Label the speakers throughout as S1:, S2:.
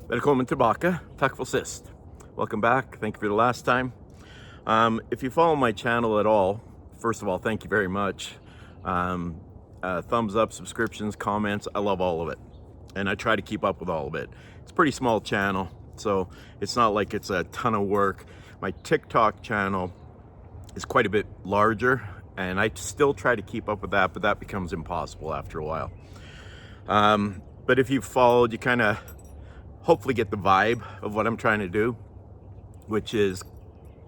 S1: Välkommen tillbaka. Tack för sist. Welcome back. Thank you for the last time. If you follow my channel at all, first of all, thank you very much. Thumbs up, subscriptions, comments, I love all of it. And I try to keep up with all of it. It's a pretty small channel, so it's not like it's a ton of work. My TikTok channel is quite a bit larger, and I still try to keep up with that, but that becomes impossible after a while. But if you've followed, you kind of hopefully get the vibe of what I'm trying to do, which is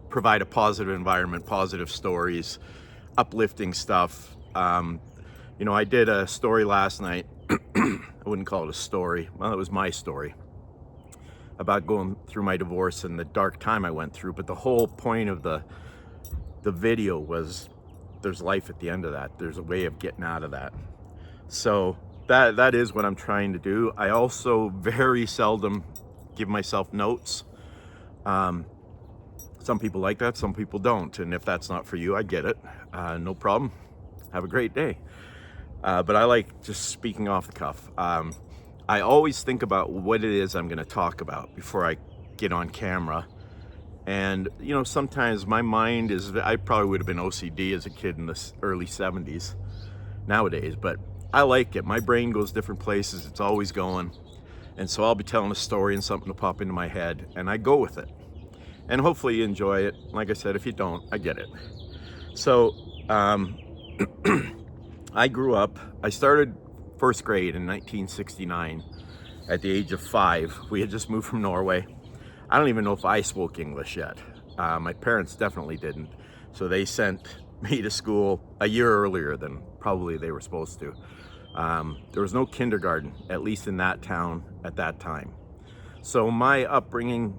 S1: provide a positive environment, positive stories, uplifting stuff. I did a story last night. I wouldn't call it a story. Well, it was my story about going through my divorce and the dark time I went through. But the whole point of the video was there's life at the end of that. There's a way of getting out of that. So that is what I'm trying to do. I also very seldom give myself notes. Some people like that, some people don't. And if that's not for you, I get it. No problem. Have a great day. But I like just speaking off the cuff. I always think about what it is I'm going to talk about before I get on camera. And, sometimes my mind I probably would have been OCD as a kid in the early 70s nowadays, but I like it. My brain goes different places. It's always going. And so I'll be telling a story and something will pop into my head and I go with it. And hopefully you enjoy it. Like I said, if you don't, I get it. So I grew up, I started first grade in 1969 at the age of 5. We had just moved from Norway. I don't even know if I spoke English yet. My parents definitely didn't. So they sent me to school a year earlier than probably they were supposed to. There was no kindergarten, at least in that town at that time. So my upbringing,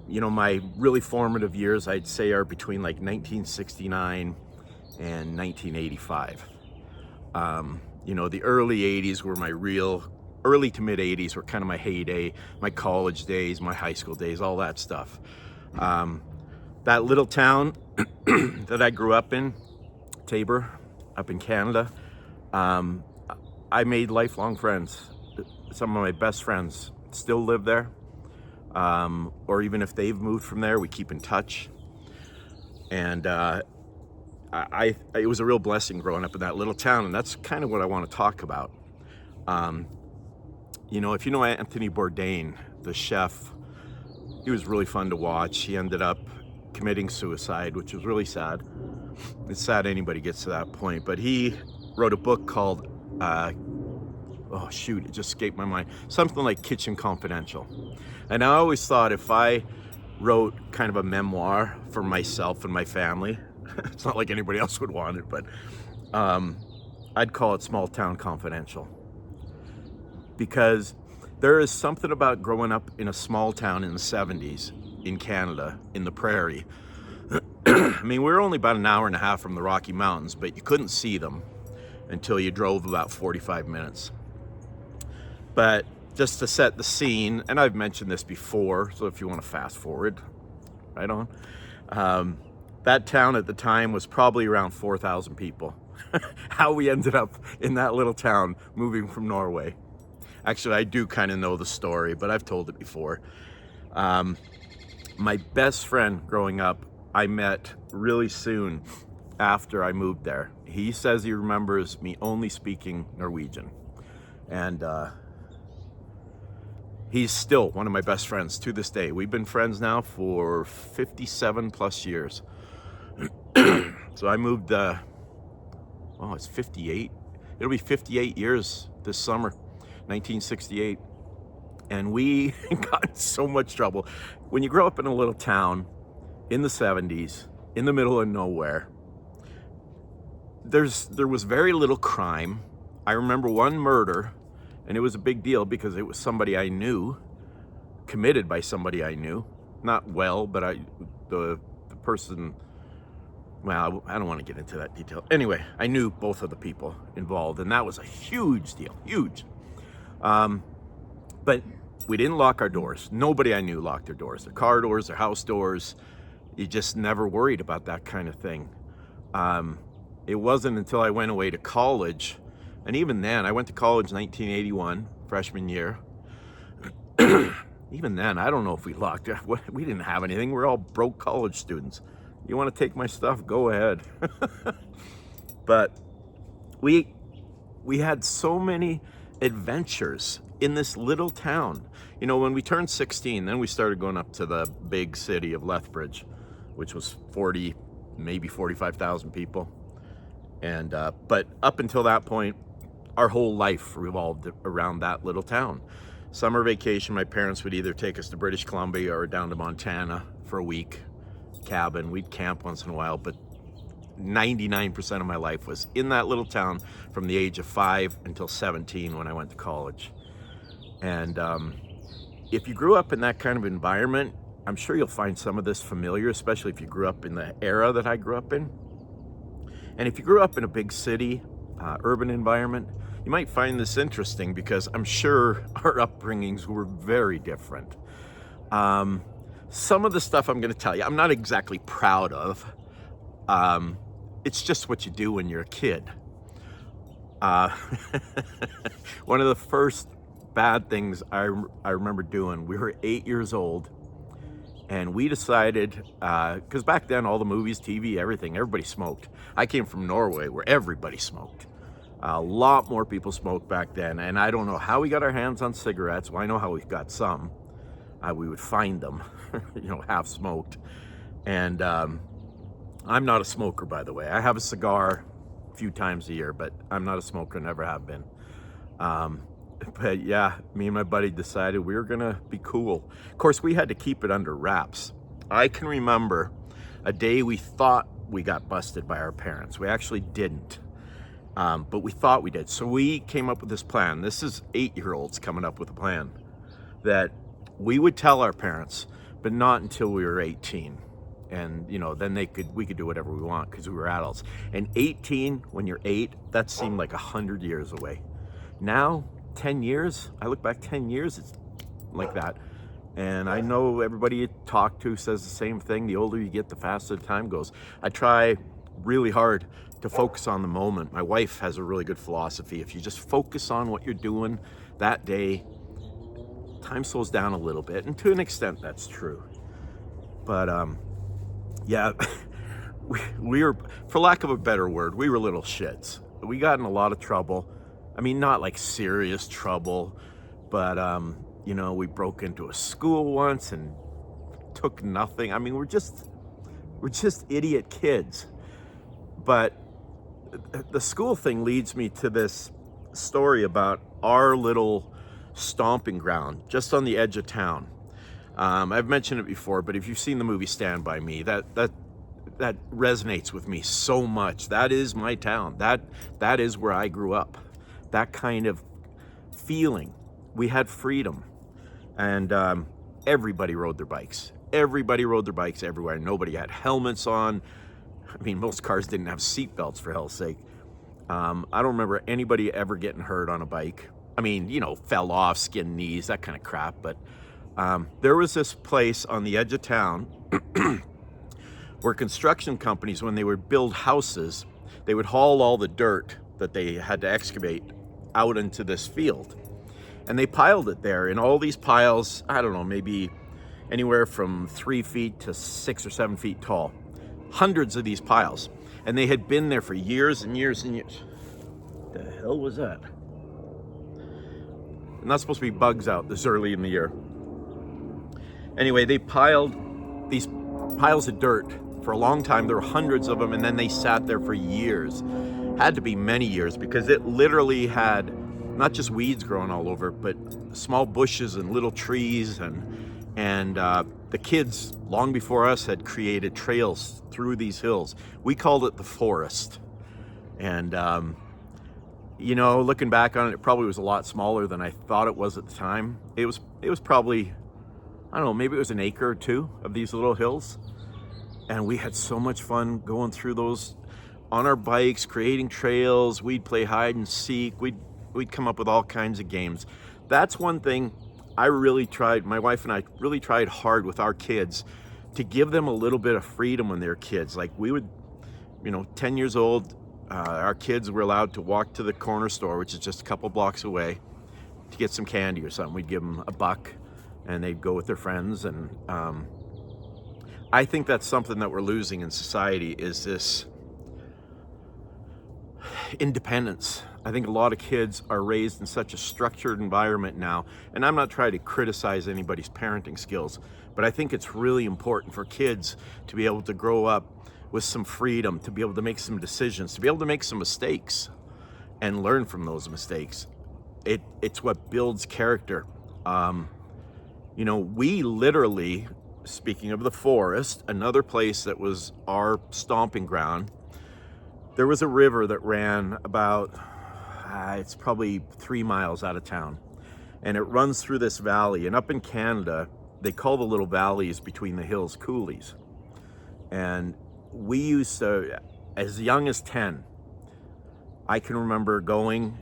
S1: my really formative years, I'd say, are between like 1969 and 1985. The early 80s were early to mid 80s were kind of my heyday, my college days, my high school days, all that stuff. That little town that I grew up in, Tabor, up in Canada, I made lifelong friends. Some of my best friends still live there. Or even if they've moved from there, we keep in touch. And it was a real blessing growing up in that little town, and that's kind of what I want to talk about. If you know Anthony Bourdain, the chef, he was really fun to watch. He ended up committing suicide, which was really sad. It's sad anybody gets to that point, but he wrote a book called, it just escaped my mind. Something like Kitchen Confidential. And I always thought if I wrote kind of a memoir for myself and my family, it's not like anybody else would want it, but I'd call it Small Town Confidential. Because there is something about growing up in a small town in the 70s in Canada, in the prairie. I mean, we were only about an hour and a half from the Rocky Mountains, but you couldn't see them until you drove about 45 minutes. But just to set the scene, and I've mentioned this before, so if you want to fast forward, right on. That town at the time was probably around 4,000 people. How we ended up in that little town moving from Norway. Actually, I do kind of know the story, but I've told it before. My best friend growing up, I met really soon after I moved there. He says he remembers me only speaking Norwegian. And he's still one of my best friends to this day. We've been friends now for 57 plus years. So I moved, it's 58. It'll be 58 years this summer, 1968. And we got in so much trouble. When you grow up in a little town in the 70s, in the middle of nowhere, there was very little crime. I remember one murder, and it was a big deal because it was somebody I knew, committed by somebody I knew. Not well, but the person, well, I don't want to get into that detail. Anyway, I knew both of the people involved, and that was a huge deal, huge. But we didn't lock our doors. Nobody I knew locked their doors, their car doors, their house doors. You just never worried about that kind of thing. It wasn't until I went away to college, and even then, I went to college in 1981, freshman year, Even then, I don't know if we lucked. We didn't have anything. We're all broke college students. You want to take my stuff? Go ahead. But we had so many adventures in this little town. You know, when we turned 16, then we started going up to the big city of Lethbridge, which was 40, maybe 45,000 people. And but up until that point, our whole life revolved around that little town. Summer vacation, my parents would either take us to British Columbia or down to Montana for a week, cabin. We'd camp once in a while, but 99% of my life was in that little town from the age of 5 until 17 when I went to college. And if you grew up in that kind of environment, I'm sure you'll find some of this familiar, especially if you grew up in the era that I grew up in. And if you grew up in a big city, urban environment, you might find this interesting because I'm sure our upbringings were very different. Some of the stuff I'm going to tell you, I'm not exactly proud of. It's just what you do when you're a kid. One of the first bad things I remember doing, we were 8 years old, and we decided, because back then all the movies, TV, everything, everybody smoked. I came from Norway where everybody smoked. A lot more people smoked back then, and I don't know how we got our hands on cigarettes. Well, I know how we got some. We would find them, you know, half smoked. And I'm not a smoker, by the way. I have a cigar a few times a year, but I'm not a smoker, never have been. But yeah, me and my buddy decided we were gonna be cool. Of course, we had to keep it under wraps. I can remember a day we thought we got busted by our parents. We actually didn't, but we thought we did. So we came up with this plan. This is 8-year-olds coming up with a plan that we would tell our parents, but not until we were 18. And you know, then we could do whatever we want because we were adults. And 18, when you're 8, that seemed like 100 years away. Now, 10 years, I look back 10 years, it's like that. And I know everybody you talk to says the same thing. The older you get, the faster the time goes. I try really hard to focus on the moment. My wife has a really good philosophy. If you just focus on what you're doing that day, time slows down a little bit. And to an extent, that's true. But yeah, we were, for lack of a better word, we were little shits. We got in a lot of trouble. I mean, not like serious trouble, but you know, we broke into a school once and took nothing. I mean, we're just idiot kids. But the school thing leads me to this story about our little stomping ground just on the edge of town. I've mentioned it before, but if you've seen the movie Stand By Me, that resonates with me so much. That is my town. That is where I grew up. That kind of feeling. We had freedom, and everybody rode their bikes. Everybody rode their bikes everywhere. Nobody had helmets on. I mean, most cars didn't have seat belts, for hell's sake. I don't remember anybody ever getting hurt on a bike. I mean, you know, fell off, skinned knees, that kind of crap. But there was this place on the edge of town where construction companies, when they would build houses, they would haul all the dirt that they had to excavate out into this field. And they piled it there in all these piles, I don't know, maybe anywhere from 3 feet to 6 or 7 feet tall. Hundreds of these piles. And they had been there for years and years and years. What the hell was that? Not supposed to be bugs out this early in the year. Anyway, they piled these piles of dirt for a long time. There were hundreds of them, and then they sat there for years. Had to be many years, because it literally had not just weeds growing all over, but small bushes and little trees, and the kids long before us had created trails through these hills. We called it the forest. And you know, looking back on it, it probably was a lot smaller than I thought it was at the time. It was probably, I don't know, maybe it was an acre or two of these little hills. And we had so much fun going through those on our bikes, creating trails. We'd play hide and seek. We'd come up with all kinds of games. That's one thing I really tried, my wife and I really tried hard with our kids to give them a little bit of freedom when they're kids. Like we would, you know, 10 years old, our kids were allowed to walk to the corner store, which is just a couple blocks away, to get some candy or something. We'd give them $1 and they'd go with their friends. And I think that's something that we're losing in society, is this independence. I think a lot of kids are raised in such a structured environment now, and I'm not trying to criticize anybody's parenting skills, but I think it's really important for kids to be able to grow up with some freedom, to be able to make some decisions, to be able to make some mistakes and learn from those mistakes. It's what builds character. You know, we literally, speaking of the forest, another place that was our stomping ground, there was a river that ran about, it's probably 3 miles out of town. And it runs through this valley. And up in Canada, they call the little valleys between the hills coulees. And we used to, as young as 10, I can remember going,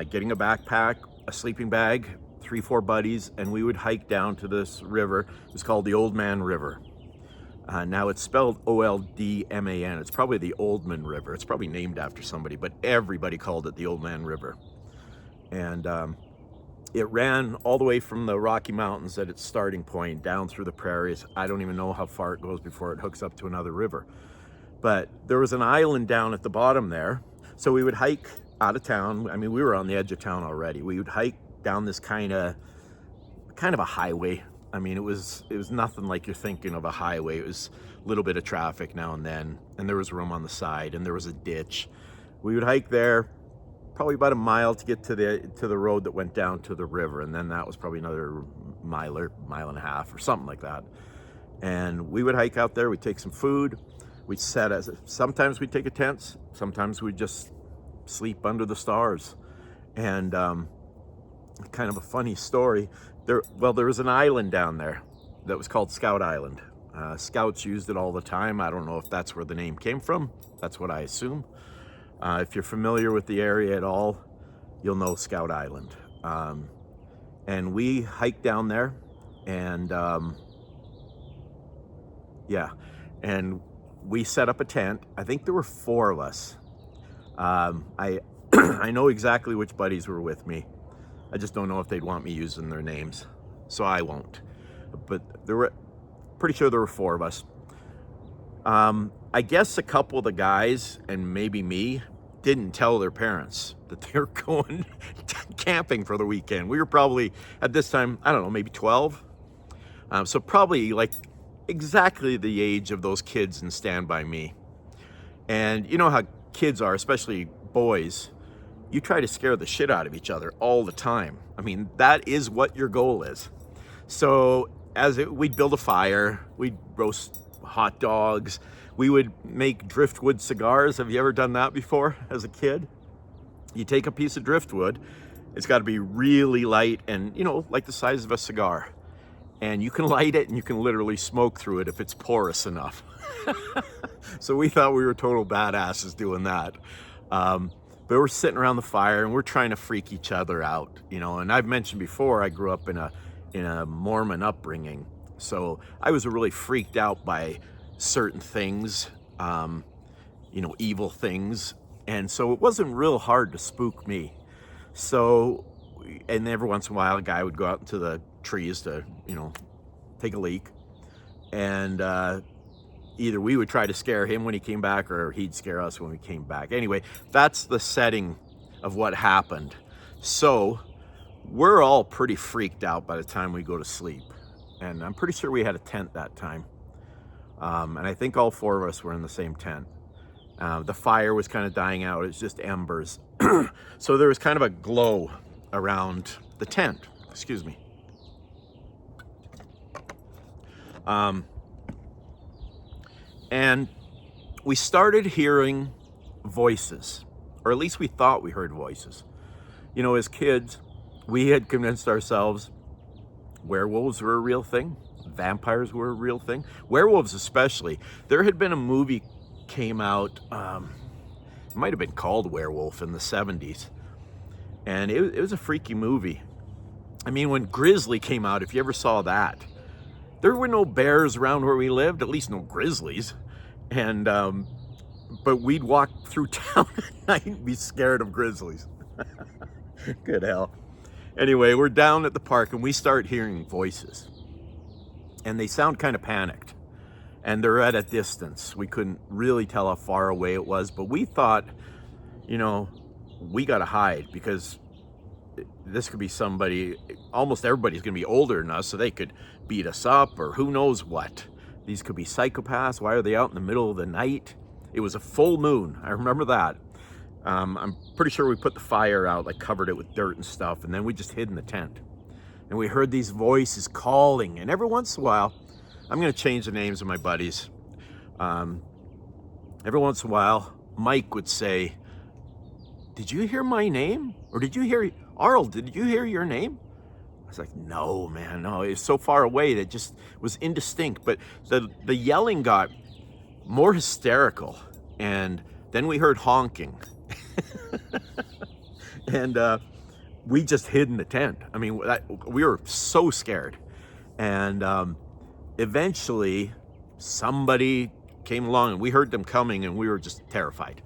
S1: getting a backpack, a sleeping bag, 3-4 buddies, and we would hike down to this river. It's called the Old Man River. Now it's spelled O-L-D-M-A-N. It's probably the Oldman River. It's probably named after somebody, but everybody called it the Old Man River. And it ran all the way from the Rocky Mountains at its starting point down through the prairies. I don't even know how far it goes before it hooks up to another river. But there was an island down at the bottom there. So we would hike out of town. I mean, we were on the edge of town already. We would hike down this kind of a highway. I mean, it was nothing like you're thinking of a highway. It was a little bit of traffic now and then, and there was room on the side, and there was a ditch. We would hike there, probably about a mile to get to the road that went down to the river, and then that was probably another mile and a half or something like that. And we would hike out there. We'd take some food. We'd sometimes we'd take a tent. Sometimes we'd just sleep under the stars. And kind of a funny story. There was an island down there that was called Scout Island. Scouts used it all the time. I don't know if that's where the name came from. That's what I assume. If you're familiar with the area at all, you'll know Scout Island. And we hiked down there, and and we set up a tent. I think there were 4 of us. I I know exactly which buddies were with me. I just don't know if they'd want me using their names, so I won't. But pretty sure there were 4 of us. I guess a couple of the guys, and maybe me, didn't tell their parents that they were going camping for the weekend. We were probably, at this time, I don't know, maybe 12. So probably like exactly the age of those kids in Stand By Me. And you know how kids are, especially boys, you try to scare the shit out of each other all the time. I mean, that is what your goal is. So we'd build a fire, we'd roast hot dogs, we would make driftwood cigars. Have you ever done that before as a kid? You take a piece of driftwood, it's got to be really light and, you know, like the size of a cigar. And you can light it and you can literally smoke through it if it's porous enough. So we thought we were total badasses doing that. But we're sitting around the fire and we're trying to freak each other out, you know. And I've mentioned before, I grew up in a Mormon upbringing, so I was really freaked out by certain things, you know, evil things, and so it wasn't real hard to spook me. So, and every once in a while, a guy would go out into the trees to, you know, take a leak, and either we would try to scare him when he came back or he'd scare us when we came back. Anyway, that's the setting of what happened. So we're all pretty freaked out by the time we go to sleep. And I'm pretty sure we had a tent that time. And I think all 4 of us were in the same tent. The fire was kind of dying out. It's just embers. So there was kind of a glow around the tent. Excuse me. And we started hearing voices, or at least we thought we heard voices. You know, as kids, we had convinced ourselves werewolves were a real thing, vampires were a real thing, werewolves especially. There had been a movie came out, it might have been called Werewolf in the 70s, and it was a freaky movie. I mean, when Grizzly came out, if you ever saw that, there were no bears around where we lived, at least no grizzlies. And, but we'd walk through town at night and be scared of grizzlies. Good hell. Anyway, we're down at the park and we start hearing voices. And they sound kind of panicked. And they're at a distance. We couldn't really tell how far away it was, but we thought, you know, we got to hide because this could be somebody, almost everybody's going to be older than us, so they could beat us up or who knows what. These could be psychopaths. Why are they out in the middle of the night? It was a full moon. I remember that. I'm pretty sure we put the fire out, like covered it with dirt and stuff, and then we just hid in the tent. And we heard these voices calling, and every once in a while, I'm going to change the names of my buddies. Every once in a while, Mike would say, "Did you hear my name? Or did you hear, Arl, did you hear your name?" I was like, "No, man, no." It's so far away that it just was indistinct. But the yelling got more hysterical. And then we heard honking. And we just hid in the tent. I mean, we were so scared. And eventually somebody came along and we heard them coming and we were just terrified.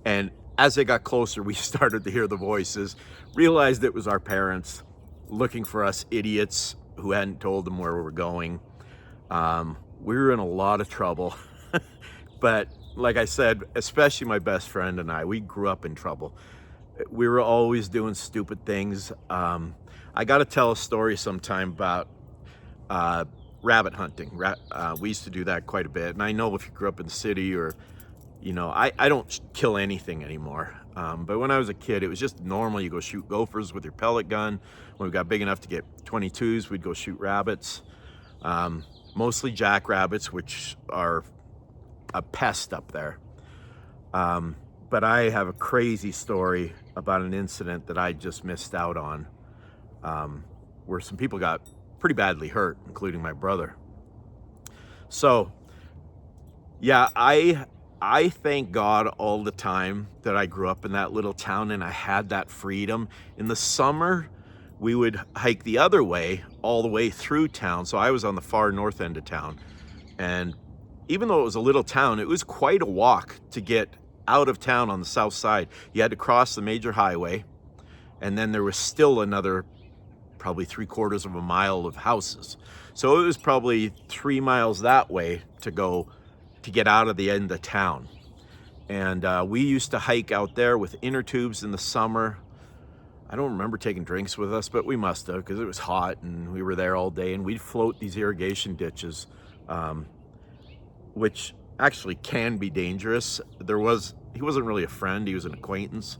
S1: And as they got closer, we started to hear the voices, realized it was our parents looking for us idiots who hadn't told them where we were going. We were in a lot of trouble. But like I said, especially my best friend and I, we grew up in trouble. We were always doing stupid things. I got to tell a story sometime about rabbit hunting. We used to do that quite a bit. And I know if you grew up in the city or, you know, I don't kill anything anymore. But when I was a kid, it was just normal. You go shoot gophers with your pellet gun. When we got big enough to get 22s, we'd go shoot rabbits. Mostly jackrabbits, which are a pest up there. But I have a crazy story about an incident that I just missed out on, where some people got pretty badly hurt, including my brother. So, yeah, I thank God all the time that I grew up in that little town and I had that freedom. In the summer, we would hike the other way, all the way through town. So I was on the far north end of town. And even though it was a little town, it was quite a walk to get out of town on the south side. You had to cross the major highway, and then there was still another probably 3/4 of a mile of houses. So it was probably 3 miles that way to go to get out of the end of town. And we used to hike out there with inner tubes in the summer. I don't remember taking drinks with us, but we must have, because it was hot and we were there all day. And we'd float these irrigation ditches, which actually can be dangerous. He wasn't really a friend, he was an acquaintance.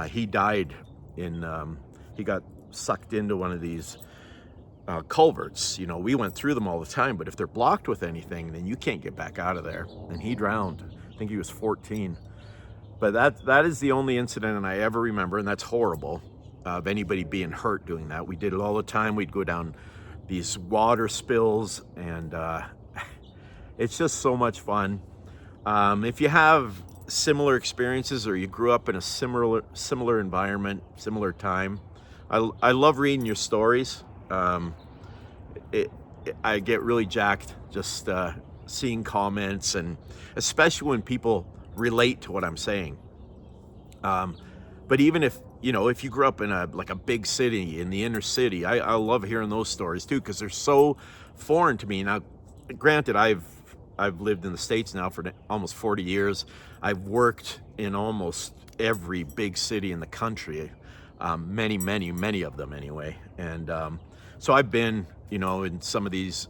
S1: He died he got sucked into one of these culverts. You know, we went through them all the time, but if they're blocked with anything, then you can't get back out of there. And he drowned. I think he was 14. But that is the only incident I ever remember, and that's horrible, of anybody being hurt doing that. We did it all the time. We'd go down these water spills, and it's just so much fun. If you have similar experiences or you grew up in a similar environment, similar time, I love reading your stories. I get really jacked just seeing comments, and especially when people relate to what I'm saying. But even if you grew up in a big city, in the inner city, I love hearing those stories too, because they're so foreign to me. Now, granted, I've lived in the States now for almost 40 years. I've worked in almost every big city in the country, many of them anyway. And so I've been, in some of these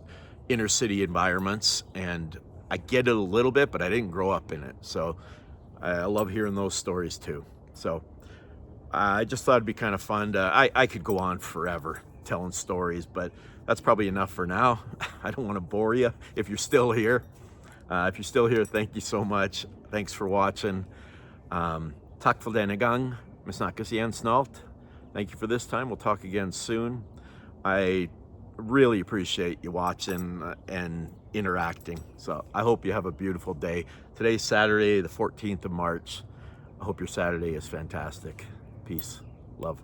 S1: inner city environments, and I get it a little bit, but I didn't grow up in it. So I love hearing those stories too. So I just thought it'd be kind of fun I could go on forever telling stories, but that's probably enough for now. I don't want to bore you if you're still here. If you're still here, thank you so much. Thanks for watching. Tack för denna gång. Vi snackas igen snart. Thank you for this time. We'll talk again soon. I really appreciate you watching and interacting. So I hope you have a beautiful day. Today's Saturday, the 14th of March. I hope your Saturday is fantastic. Peace. Love.